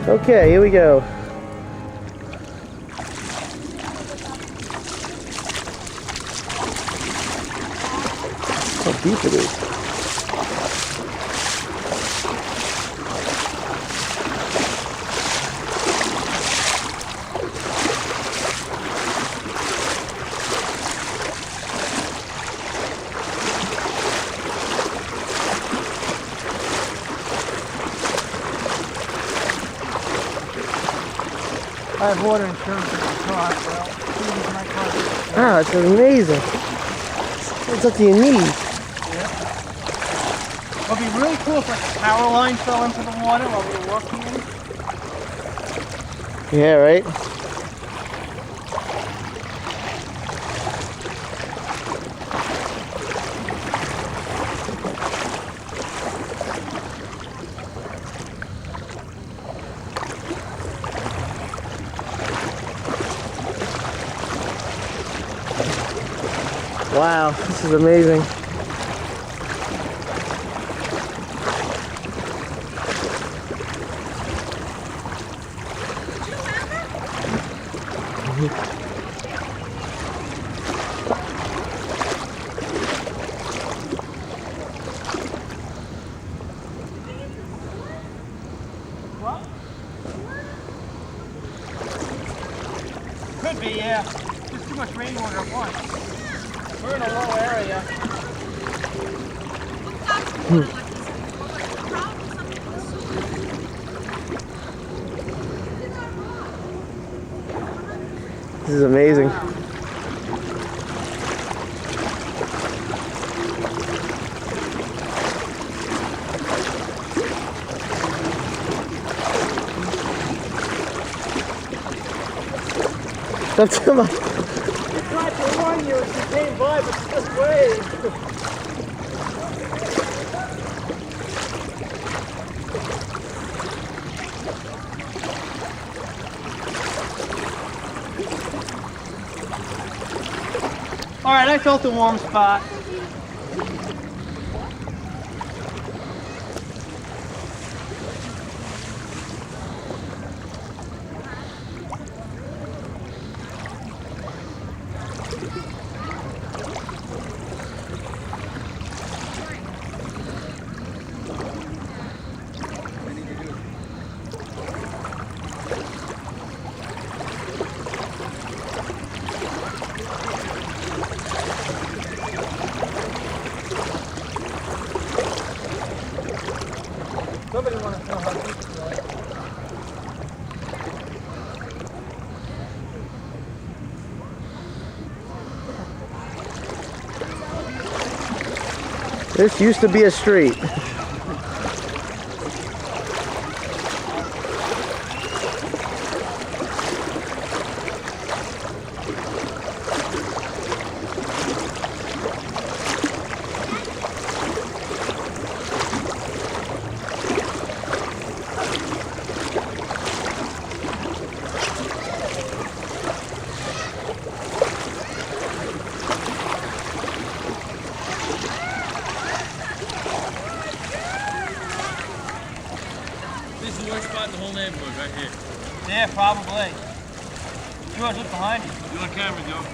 Okay, here we go. How deep it is. I have water insurance in my car, well, in my car. Ah, it's amazing. It's up to your knees. Yeah. It would be really cool if like a power line fell into the water while we were walking in. Yeah, right? Wow, this is amazing. What? Could be, yeah. There's too much rainwater at once. We're in a low area. This is amazing. Wow. That's too much. I tried to warn you as you came by, but you just waved. All right, I felt a warm spot. Nobody wants to know how deep it was. This used to be a street. This is the worst spot in the whole neighborhood, right here. Yeah, probably. George, look behind you. You on camera, Joe?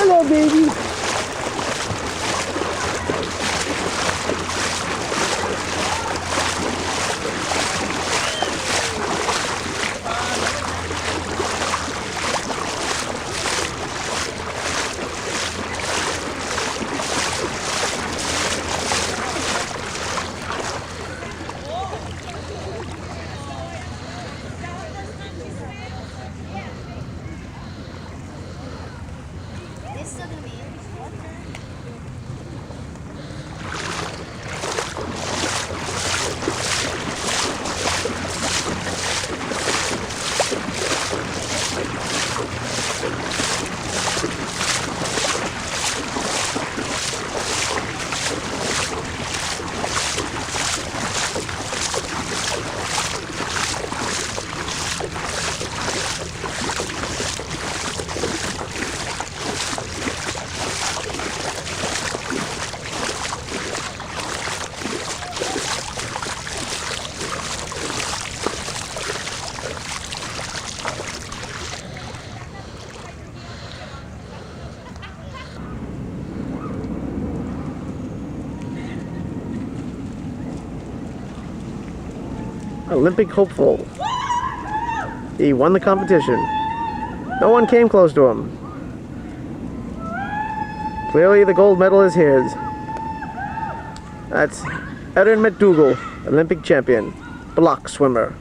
Hello, baby. Olympic hopeful. He won the competition. No one came close to him. Clearly the gold medal is his. That's Erin McDougall, Olympic champion, block swimmer.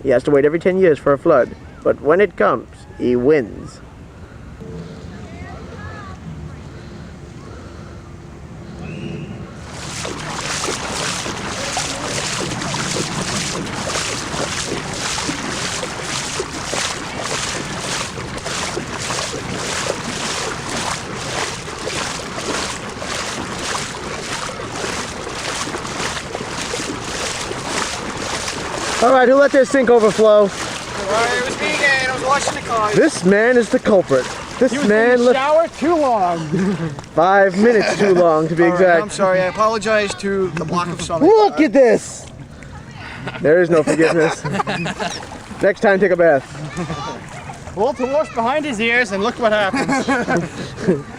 He has to wait every 10 years for a flood, but when it comes, he wins. Alright, who let their sink overflow? Alright, it was me again. I was washing the cars. This man is the culprit. This man in the shower too long. 5 minutes too long to be exact. Right, I'm sorry. I apologize to the block of stomach. Look at this! There is no forgiveness. Next time, take a bath. Walter washed behind his ears and look what happens.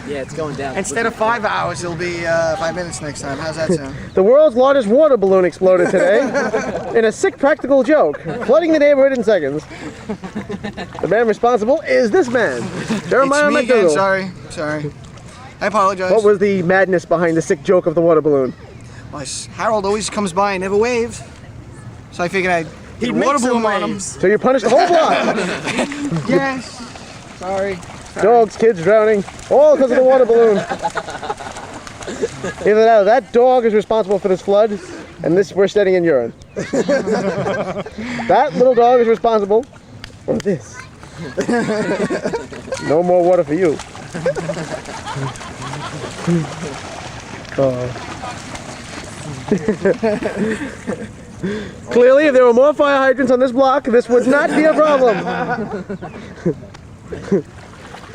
Yeah, it's going down. Instead of 5 hours, it'll be 5 minutes next time. How's that sound? The world's largest water balloon exploded today in a sick practical joke, flooding the neighborhood in seconds. The man responsible is this man, Jeremiah It's me again. McDougall. Sorry. I apologize. What was the madness behind the sick joke of the water balloon? Well, Harold always comes by and never waves. So I figured I'd get a water balloon on him. So you punished the whole block. Yes. Sorry. Dogs, kids drowning, all because of the water balloon. Either that or that dog is responsible for this flood, and this we're standing in urine. That little dog is responsible for this. No more water for you. Clearly, if there were more fire hydrants on this block, this would not be a problem.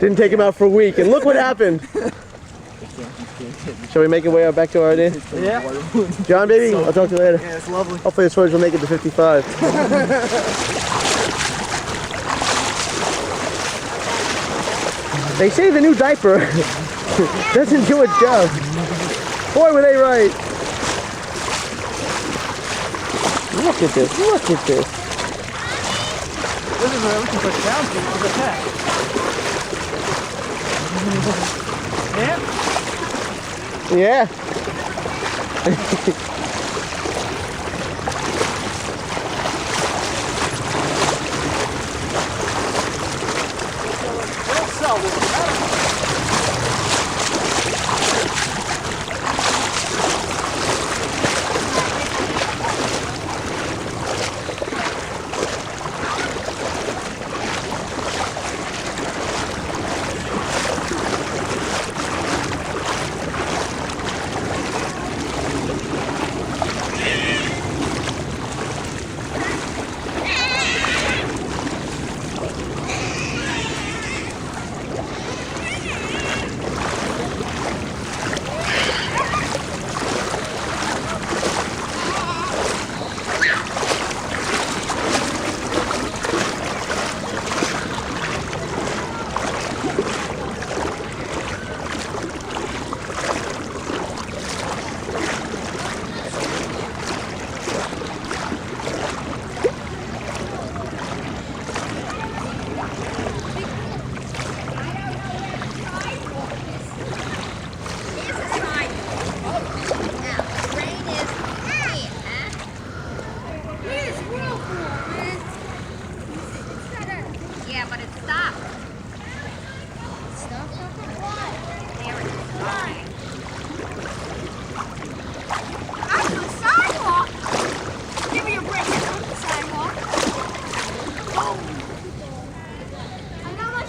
Didn't take him out for a week, and look what happened. Shall we make our way out back to our idea? Yeah. John, baby, I'll talk to you later. Yeah, it's lovely. Hopefully this footage will make it to 55. They say the new diaper doesn't do its job. Boy, were they right. Look at this, look at this. This is where we can put down for the tech. Yeah? Yeah. We'll sell this.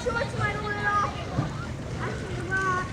shorts might have went off. Actually, the rock.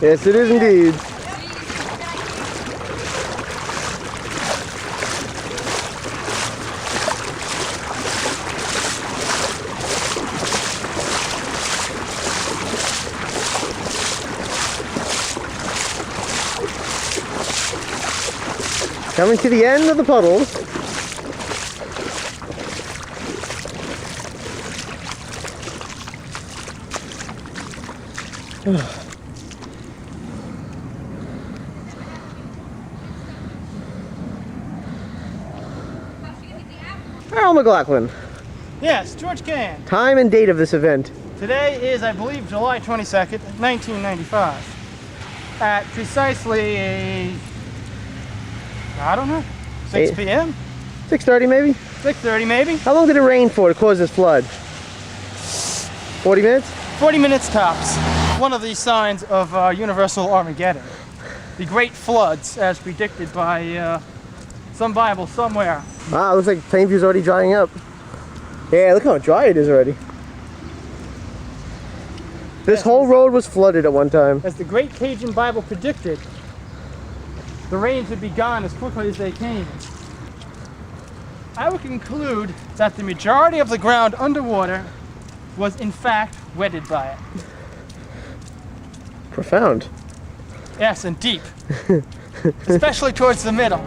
Yes, it is indeed. Coming to the end of the puddles. Earl McLaughlin, Yes, George Kayaian. time and date of this event. Today is, I believe, July 22nd, 1995. At precisely, I don't know, 6 Eight. p.m.? 6:30 maybe? 6:30 maybe? How long did it rain for to cause this flood? 40 minutes? 40 minutes tops. One of the signs of universal Armageddon. The great floods, as predicted by some Bible somewhere. Wow, looks like Plainview's already drying up. Yeah, look how dry it is already. This whole road was flooded at one time. As the great Cajun Bible predicted, the rains would be gone as quickly as they came. I would conclude that the majority of the ground underwater was in fact wetted by it. Profound. Yes, and deep. Especially towards the middle.